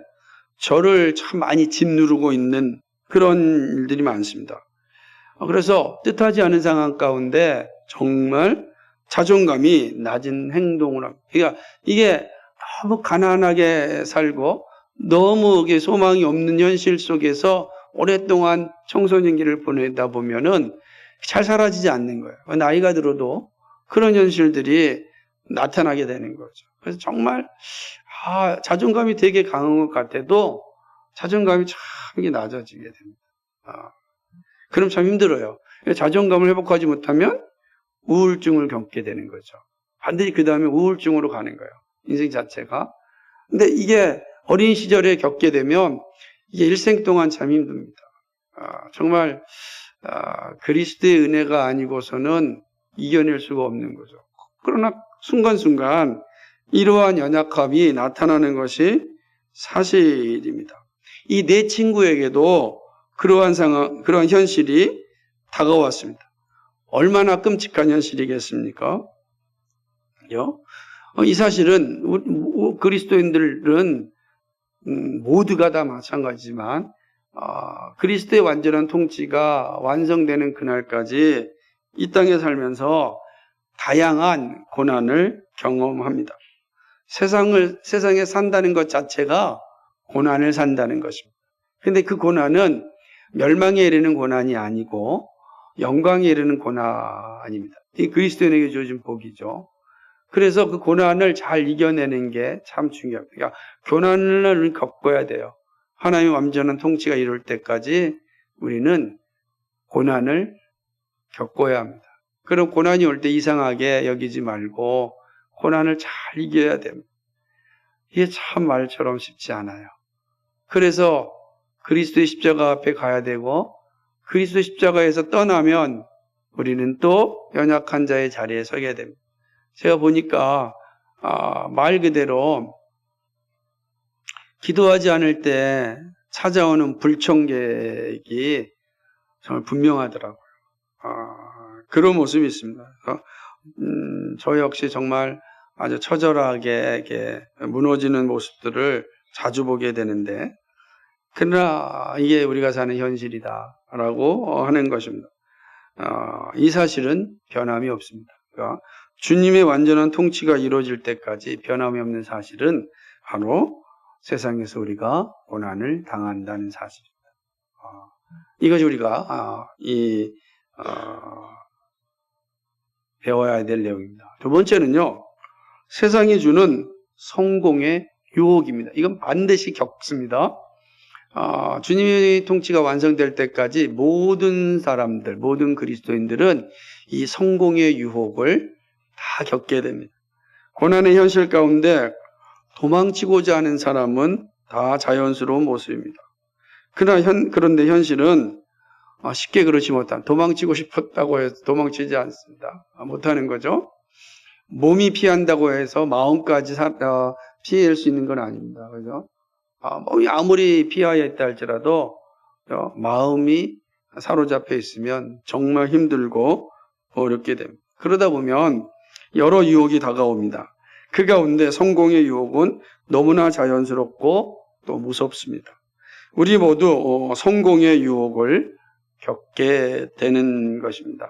저를 참 많이 짓누르고 있는 그런 일들이 많습니다. 그래서 뜻하지 않은 상황 가운데 정말 자존감이 낮은 행동을 합니다. 그러니까 이게 너무 가난하게 살고 너무 소망이 없는 현실 속에서 오랫동안 청소년기를 보내다 보면은 잘 사라지지 않는 거예요. 나이가 들어도 그런 현실들이 나타나게 되는 거죠. 그래서 정말 자존감이 되게 강한 것 같아도 자존감이 참 낮아지게 됩니다. 그럼 참 힘들어요. 자존감을 회복하지 못하면 우울증을 겪게 되는 거죠. 반드시 그 다음에 우울증으로 가는 거예요. 인생 자체가. 근데 이게 어린 시절에 겪게 되면 이게 일생 동안 참 힘듭니다. 정말 그리스도의 은혜가 아니고서는 이겨낼 수가 없는 거죠. 그러나 순간순간 이러한 연약함이 나타나는 것이 사실입니다. 이 네 친구에게도 그러한 상황, 그러한 현실이 다가왔습니다. 얼마나 끔찍한 현실이겠습니까? 이 사실은 그리스도인들은 모두가 다 마찬가지지만 그리스도의 완전한 통치가 완성되는 그날까지 이 땅에 살면서 다양한 고난을 경험합니다. 세상에 산다는 것 자체가 고난을 산다는 것입니다. 그런데 그 고난은 멸망에 이르는 고난이 아니고 영광에 이르는 고난입니다. 이 그리스도인에게 주어진 복이죠. 그래서 그 고난을 잘 이겨내는 게 참 중요합니다. 그러니까 고난을 겪어야 돼요. 하나님의 완전한 통치가 이룰 때까지 우리는 고난을 겪어야 합니다. 그럼 고난이 올 때 이상하게 여기지 말고 고난을 잘 이겨야 됩니다. 이게 참 말처럼 쉽지 않아요. 그래서 그리스도의 십자가 앞에 가야 되고 그리스도의 십자가에서 떠나면 우리는 또 연약한 자의 자리에 서게 됩니다. 제가 보니까 말 그대로 기도하지 않을 때 찾아오는 불청객이 정말 분명하더라고요. 그런 모습이 있습니다. 저 역시 정말 아주 처절하게 이렇게 무너지는 모습들을 자주 보게 되는데, 그러나 이게 우리가 사는 현실이다라고 하는 것입니다. 이 사실은 변함이 없습니다. 그러니까 주님의 완전한 통치가 이루어질 때까지 변함이 없는 사실은 바로 세상에서 우리가 고난을 당한다는 사실입니다. 이것이 우리가 배워야 될 내용입니다. 두 번째는요, 세상이 주는 성공의 유혹입니다. 이건 반드시 겪습니다. 주님의 통치가 완성될 때까지 모든 사람들, 모든 그리스도인들은 이 성공의 유혹을 다 겪게 됩니다. 고난의 현실 가운데 도망치고자 하는 사람은 다 자연스러운 모습입니다. 그런데 현실은 쉽게 그렇지 못한, 도망치고 싶었다고 해서 도망치지 않습니다. 못하는 거죠. 몸이 피한다고 해서 마음까지 피할 수 있는 건 아닙니다. 그죠? 몸이 아무리 피하여 있다 할지라도 마음이 사로잡혀 있으면 정말 힘들고 어렵게 됩니다. 그러다 보면 여러 유혹이 다가옵니다. 그 가운데 성공의 유혹은 너무나 자연스럽고 또 무섭습니다. 우리 모두 성공의 유혹을 겪게 되는 것입니다.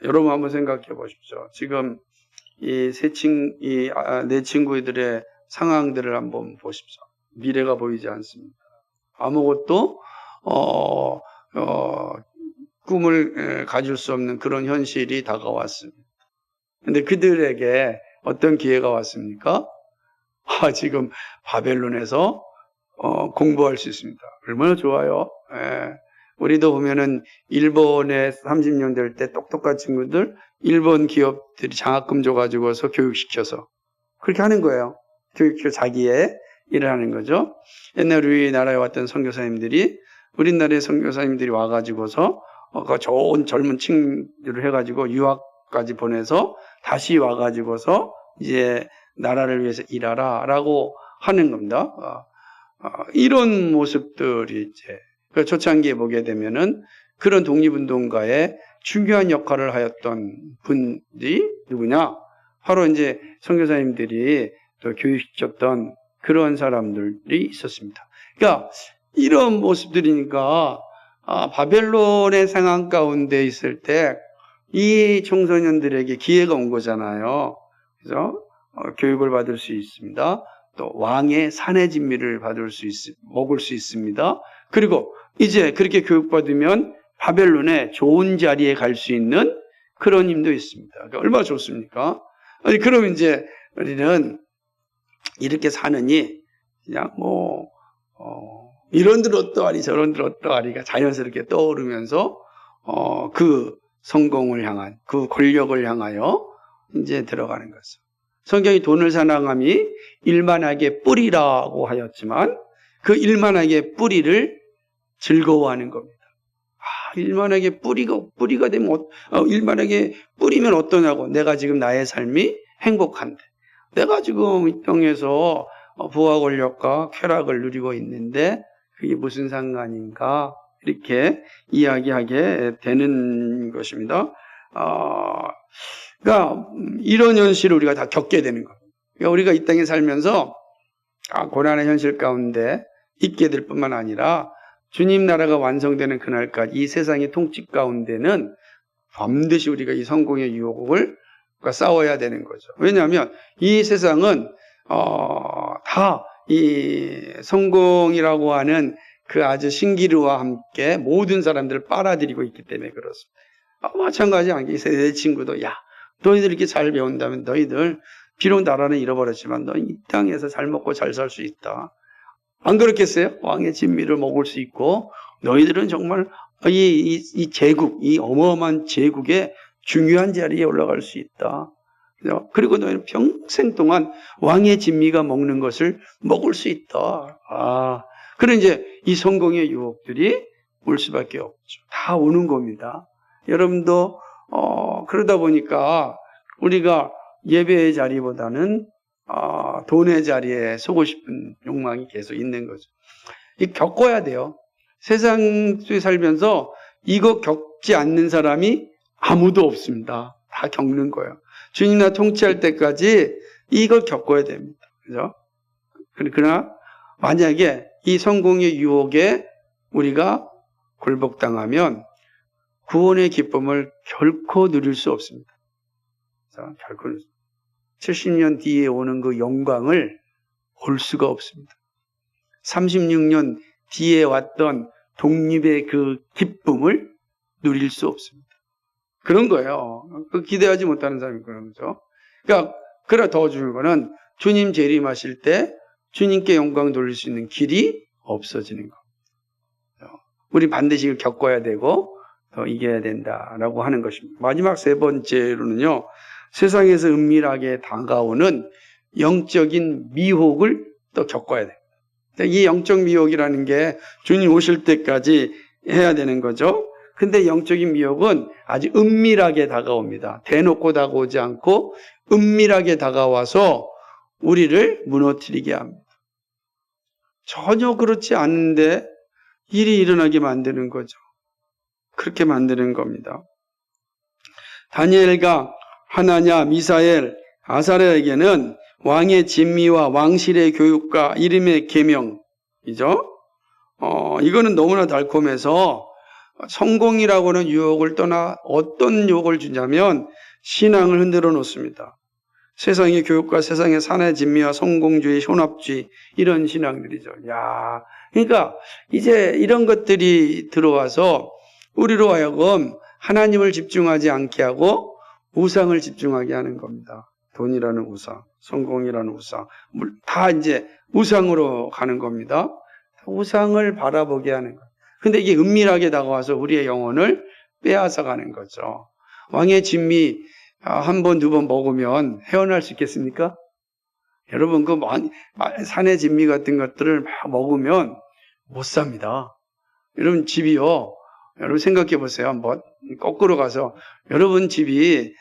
여러분 한번 생각해 보십시오. 지금 내 친구들의 상황들을 한번 보십시오. 미래가 보이지 않습니다. 아무것도 꿈을 가질 수 없는 그런 현실이 다가왔습니다. 근데 그들에게 어떤 기회가 왔습니까? 지금 바벨론에서 공부할 수 있습니다. 얼마나 좋아요. 우리도 보면은 일본에 30년 될 때 똑똑한 친구들 일본 기업들이 장학금 줘가지고서 교육시켜서 그렇게 하는 거예요. 교육시켜 자기의 일을 하는 거죠. 옛날 우리나라에 왔던 선교사님들이 우리나라의 선교사님들이 와가지고서 좋은 젊은 친구들을 해가지고 유학까지 보내서 다시 와가지고서 이제 나라를 위해서 일하라라고 하는 겁니다. 이런 모습들이 이제 초창기에 보게 되면은 그런 독립운동가의 중요한 역할을 하였던 분들이 누구냐? 바로 이제 선교사님들이 또 교육시켰던 그런 사람들이 있었습니다. 그러니까 이런 모습들이니까 바벨론의 상황 가운데 있을 때 이 청소년들에게 기회가 온 거잖아요. 그래서 교육을 받을 수 있습니다. 또 왕의 사내 진미를 먹을 수 있습니다. 그리고 이제 그렇게 교육받으면 바벨론의 좋은 자리에 갈 수 있는 그런 힘도 있습니다. 그러니까 얼마나 좋습니까? 그러면 이제 우리는 이렇게 사느니 그냥 이런들 어떠하리 저런들 어떠하리가 자연스럽게 떠오르면서 그 성공을 향한 그 권력을 향하여 이제 들어가는 것을. 성경이 돈을 사랑함이 일만하게 뿌리라고 하였지만 그 일만하게 뿌리를 즐거워하는 겁니다. 일만하게 뿌리가 되면 일만하게 뿌리면 어떠냐고. 내가 지금 나의 삶이 행복한데 내가 지금 이 땅에서 부와 권력과 쾌락을 누리고 있는데 그게 무슨 상관인가 이렇게 이야기하게 되는 것입니다. 그러니까 이런 현실을 우리가 다 겪게 되는 겁니다. 그러니까 우리가 이 땅에 살면서 고난의 현실 가운데 있게 될 뿐만 아니라 주님 나라가 완성되는 그날까지 이 세상의 통치 가운데는 반드시 우리가 이 성공의 유혹을 싸워야 되는 거죠. 왜냐하면 이 세상은 다 이 성공이라고 하는 그 아주 신기루와 함께 모든 사람들을 빨아들이고 있기 때문에 그렇습니다. 마찬가지 아니게 내 친구도 너희들 이렇게 잘 배운다면 너희들 비록 나라는 잃어버렸지만 너희 이 땅에서 잘 먹고 잘 살 수 있다. 안 그렇겠어요? 왕의 진미를 먹을 수 있고 너희들은 정말 이 제국, 이 어마어마한 제국의 중요한 자리에 올라갈 수 있다. 그리고 너희는 평생 동안 왕의 진미가 먹는 것을 먹을 수 있다. 그런 이제 이 성공의 유혹들이 올 수밖에 없죠. 다 오는 겁니다. 여러분도 그러다 보니까 우리가 예배의 자리보다는 돈의 자리에 서고 싶은 욕망이 계속 있는 거죠. 겪어야 돼요. 세상 속에 살면서 이거 겪지 않는 사람이 아무도 없습니다. 다 겪는 거예요. 주님 나 통치할 때까지 이걸 겪어야 됩니다. 그죠? 그러나 만약에 이 성공의 유혹에 우리가 굴복당하면 구원의 기쁨을 결코 누릴 수 없습니다. 결코 70년 뒤에 오는 그 영광을 볼 수가 없습니다. 36년 뒤에 왔던 독립의 그 기쁨을 누릴 수 없습니다. 그런 거예요. 기대하지 못하는 사람이 그런 거죠. 그러니까 더 중요한 거는 주님 재림하실 때 주님께 영광 돌릴 수 있는 길이 없어지는 거. 우리 반드시 이걸 겪어야 되고 더 이겨야 된다라고 하는 것입니다. 마지막 세 번째로는요. 세상에서 은밀하게 다가오는 영적인 미혹을 또 겪어야 돼요. 이 영적 미혹이라는 게 주님 오실 때까지 해야 되는 거죠. 근데 영적인 미혹은 아주 은밀하게 다가옵니다. 대놓고 다가오지 않고 은밀하게 다가와서 우리를 무너뜨리게 합니다. 전혀 그렇지 않은데 일이 일어나게 만드는 거죠. 그렇게 만드는 겁니다. 다니엘과 하나냐, 미사엘, 아사랴에게는 왕의 진미와 왕실의 교육과 이름의 계명이죠. 이거는 너무나 달콤해서 성공이라고는 유혹을 떠나 어떤 유혹을 주냐면 신앙을 흔들어 놓습니다. 세상의 교육과 세상의 산의 진미와 성공주의, 혼합주의 이런 신앙들이죠. 야, 그러니까 이제 이런 것들이 들어와서 우리로 하여금 하나님을 집중하지 않게 하고 우상을 집중하게 하는 겁니다. 돈이라는 우상, 성공이라는 우상, 다 이제 우상으로 가는 겁니다. 우상을 바라보게 하는 거예요. 근데 이게 은밀하게 다가와서 우리의 영혼을 빼앗아 가는 거죠. 왕의 진미 한 번, 두 번 먹으면 헤어날 수 있겠습니까? 여러분, 그 산의 진미 같은 것들을 막 먹으면 못 삽니다. 여러분 집이요. 여러분 생각해 보세요. 한번 거꾸로 가서 여러분 집이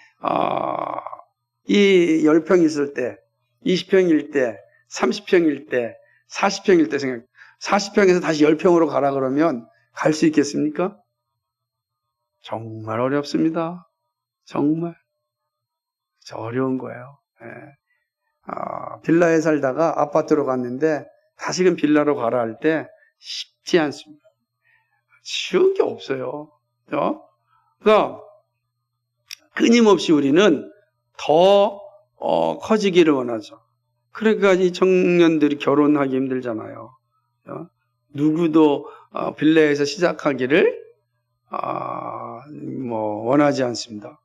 이 10평 있을 때, 20평일 때, 30평일 때, 40평일 때 40평에서 다시 10평으로 가라 그러면 갈 수 있겠습니까? 정말 어렵습니다. 정말 어려운 거예요. 빌라에 살다가 아파트로 갔는데 다시금 빌라로 가라 할 때 쉽지 않습니다. 쉬운 게 없어요. 그러니까 끊임없이 우리는 더 커지기를 원하죠. 그러니까 이 청년들이 결혼하기 힘들잖아요. 누구도 빌라에서 시작하기를 원하지 않습니다.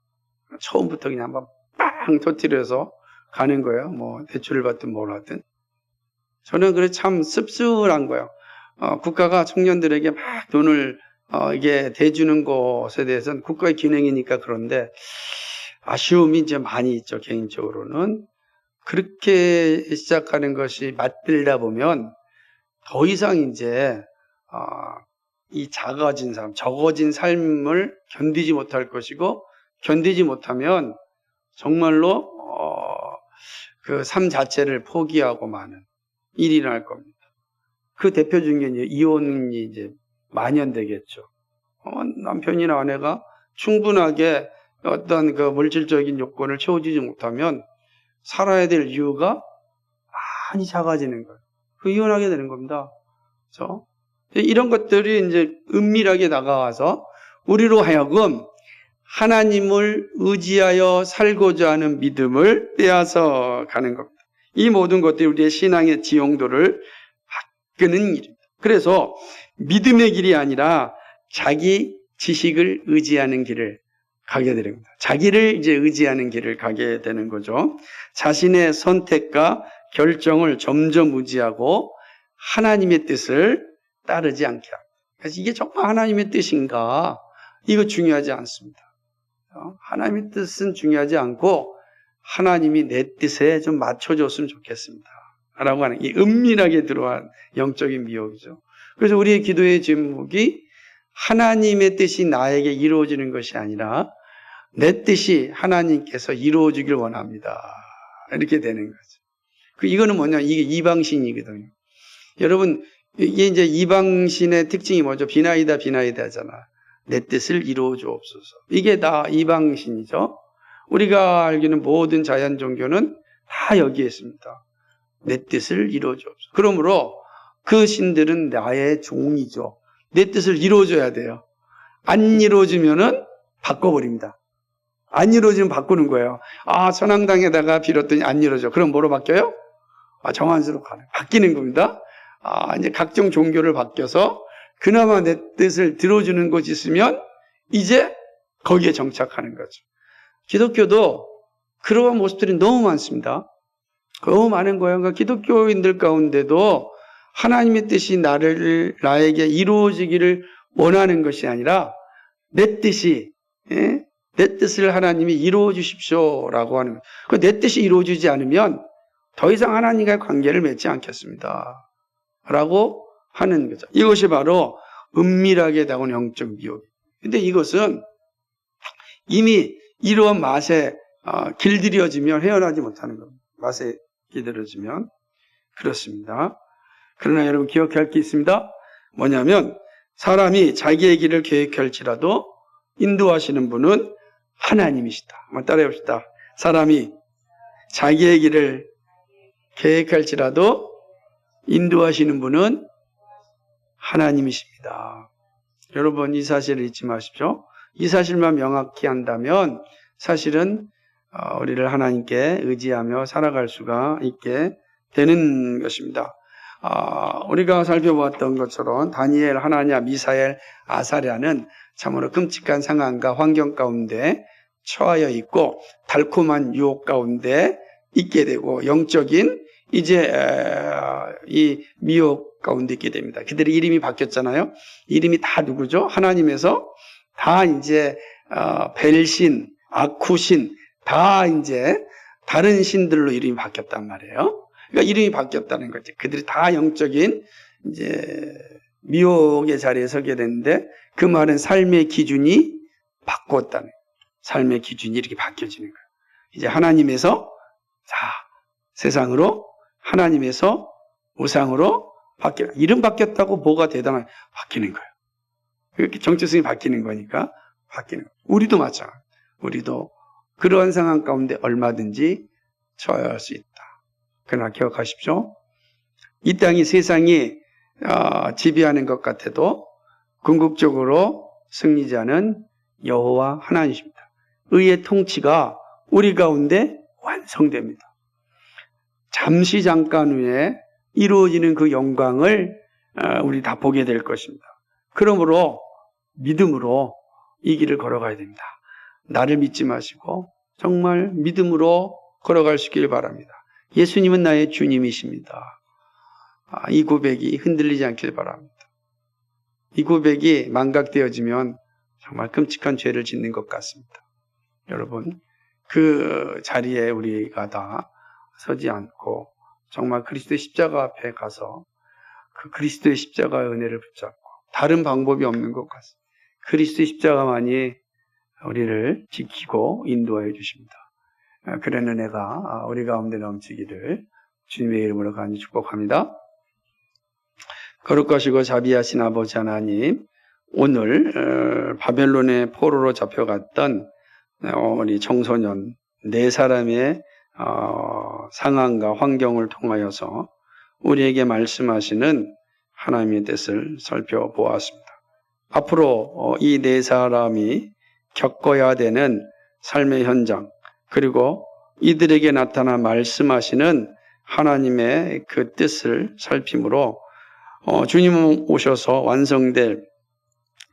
처음부터 그냥 한번 빵 터뜨려서 가는 거예요. 대출을 받든 뭘 하든. 저는 그래 참 씁쓸한 거예요. 국가가 청년들에게 막 돈을 이게 대주는 것에 대해서는 국가의 기능이니까 그런데 아쉬움이 이제 많이 있죠. 개인적으로는 그렇게 시작하는 것이 맞들다 보면 더 이상 이제 이 작아진 삶, 적어진 삶을 견디지 못할 것이고 견디지 못하면 정말로 그 삶 자체를 포기하고 마는 일이 일어날 겁니다. 그 대표 중에 이제 이혼이 이제 만연되겠죠. 남편이나 아내가 충분하게 어떤 그 물질적인 요건을 채워주지 못하면 살아야 될 이유가 많이 작아지는 거예요. 그 이혼하게 되는 겁니다. 그렇죠? 이런 것들이 이제 은밀하게 다가와서 우리로 하여금 하나님을 의지하여 살고자 하는 믿음을 빼앗아 가는 겁니다. 이 모든 것들이 우리의 신앙의 지용도를 바꾸는 일입니다. 그래서 믿음의 길이 아니라 자기 지식을 의지하는 길을 가게 되는 겁니다. 자기를 이제 의지하는 길을 가게 되는 거죠. 자신의 선택과 결정을 점점 의지하고 하나님의 뜻을 따르지 않게 합니다. 그래서 이게 정말 하나님의 뜻인가? 이거 중요하지 않습니다. 하나님의 뜻은 중요하지 않고 하나님이 내 뜻에 좀 맞춰줬으면 좋겠습니다. 라고 하는 이 은밀하게 들어간 영적인 미혹이죠. 그래서 우리의 기도의 제목이 하나님의 뜻이 나에게 이루어지는 것이 아니라 내 뜻이 하나님께서 이루어지길 원합니다. 이렇게 되는 거죠. 이거는 뭐냐? 이게 이방신이거든요. 여러분, 이게 이제 이방신의 특징이 뭐죠? 비나이다 하잖아. 내 뜻을 이루어 주옵소서. 이게 다 이방신이죠. 우리가 알기는 모든 자연 종교는 다 여기에 있습니다. 내 뜻을 이루어 주옵소서. 그러므로 그 신들은 나의 종이죠. 내 뜻을 이루어줘야 돼요. 안 이루어지면은 바꿔버립니다. 안 이루어지면 바꾸는 거예요. 선앙당에다가 빌었더니 안 이루어져. 그럼 뭐로 바뀌어요? 정한수로 바뀌는 겁니다. 이제 각종 종교를 바뀌어서 그나마 내 뜻을 들어주는 곳이 있으면 이제 거기에 정착하는 거죠. 기독교도 그러한 모습들이 너무 많습니다. 너무 많은 거예요. 그러니까 기독교인들 가운데도 하나님의 뜻이 나에게 이루어지기를 원하는 것이 아니라 내 뜻이, 내 뜻을 하나님이 이루어 주십시오라고 하는 거예요. 내 뜻이 이루어지지 않으면 더 이상 하나님과의 관계를 맺지 않겠습니다. 라고 하는 거죠. 이것이 바로 은밀하게 다가오는 영적 미혹. 근데 이것은 이미 이러한 맛에 길들여지면 헤어나지 못하는 겁니다. 맛에 길들여지면 그렇습니다. 그러나 여러분 기억할 게 있습니다. 뭐냐면 사람이 자기의 길을 계획할지라도 인도하시는 분은 하나님이시다. 한번 따라해 봅시다. 사람이 자기의 길을 계획할지라도 인도하시는 분은 하나님이십니다. 여러분 이 사실을 잊지 마십시오. 이 사실만 명확히 한다면 사실은 우리를 하나님께 의지하며 살아갈 수가 있게 되는 것입니다. 우리가 살펴보았던 것처럼 다니엘, 하나냐, 미사엘, 아사랴는 참으로 끔찍한 상황과 환경 가운데 처하여 있고 달콤한 유혹 가운데 있게 되고 영적인 이제 이 미혹 가운데 있게 됩니다. 그들의 이름이 바뀌었잖아요. 이름이 다 누구죠? 하나님에서 다 이제 벨신, 아쿠신 다 이제 다른 신들로 이름이 바뀌었단 말이에요. 그러니까 이름이 바뀌었다는 거지. 그들이 다 영적인 이제 미혹의 자리에 서게 됐는데 그 말은 삶의 기준이 바꿨다는 거예요. 삶의 기준이 이렇게 바뀌어지는 거예요. 이제 하나님에서 세상으로 하나님에서 우상으로 바뀌어. 이름 바뀌었다고 뭐가 대단한 바뀌는 거예요. 이렇게 정체성이 바뀌는 거니까 바뀌는 거예요. 우리도 마찬가지. 우리도 그러한 상황 가운데 얼마든지 처할 수 있다. 그러나 기억하십시오. 이 땅이 세상이 지배하는 것 같아도 궁극적으로 승리자는 여호와 하나님이십니다. 의의 통치가 우리 가운데 완성됩니다. 잠시 잠깐 후에 이루어지는 그 영광을 우리 다 보게 될 것입니다. 그러므로 믿음으로 이 길을 걸어가야 됩니다. 나를 믿지 마시고 정말 믿음으로 걸어갈 수 있기를 바랍니다. 예수님은 나의 주님이십니다. 이 고백이 흔들리지 않길 바랍니다. 이 고백이 망각되어지면 정말 끔찍한 죄를 짓는 것 같습니다. 여러분, 그 자리에 우리가 다 서지 않고 정말 그리스도의 십자가 앞에 가서 그 그리스도의 십자가의 은혜를 붙잡고 다른 방법이 없는 것 같습니다. 그리스도의 십자가만이 우리를 지키고 인도하여 주십니다. 그런 은혜가 우리 가운데 넘치기를 주님의 이름으로 간절히 축복합니다. 거룩하시고 자비하신 아버지 하나님, 오늘 바벨론의 포로로 잡혀갔던 우리 청소년 4사람의 상황과 환경을 통하여서 우리에게 말씀하시는 하나님의 뜻을 살펴보았습니다. 앞으로 이 4사람이 겪어야 되는 삶의 현장, 그리고 이들에게 나타나 말씀하시는 하나님의 그 뜻을 살피므로 주님 오셔서 완성될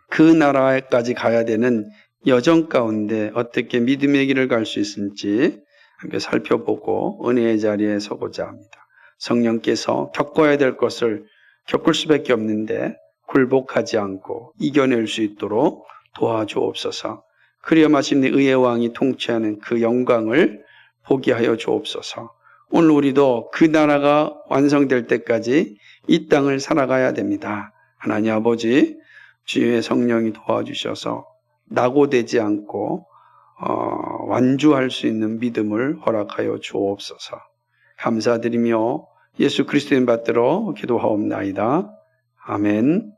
그 나라에까지 가야 되는 여정 가운데 어떻게 믿음의 길을 갈 수 있을지 함께 살펴보고 은혜의 자리에 서고자 합니다. 성령께서 겪어야 될 것을 겪을 수밖에 없는데 굴복하지 않고 이겨낼 수 있도록 도와주옵소서. 그리하 마침내 의의 왕이 통치하는 그 영광을 보게 하여 주옵소서. 오늘 우리도 그 나라가 완성될 때까지 이 땅을 살아가야 됩니다. 하나님 아버지, 주의 성령이 도와주셔서 낙오되지 않고 완주할 수 있는 믿음을 허락하여 주옵소서. 감사드리며 예수 그리스도의 이름 받들어 기도하옵나이다. 아멘.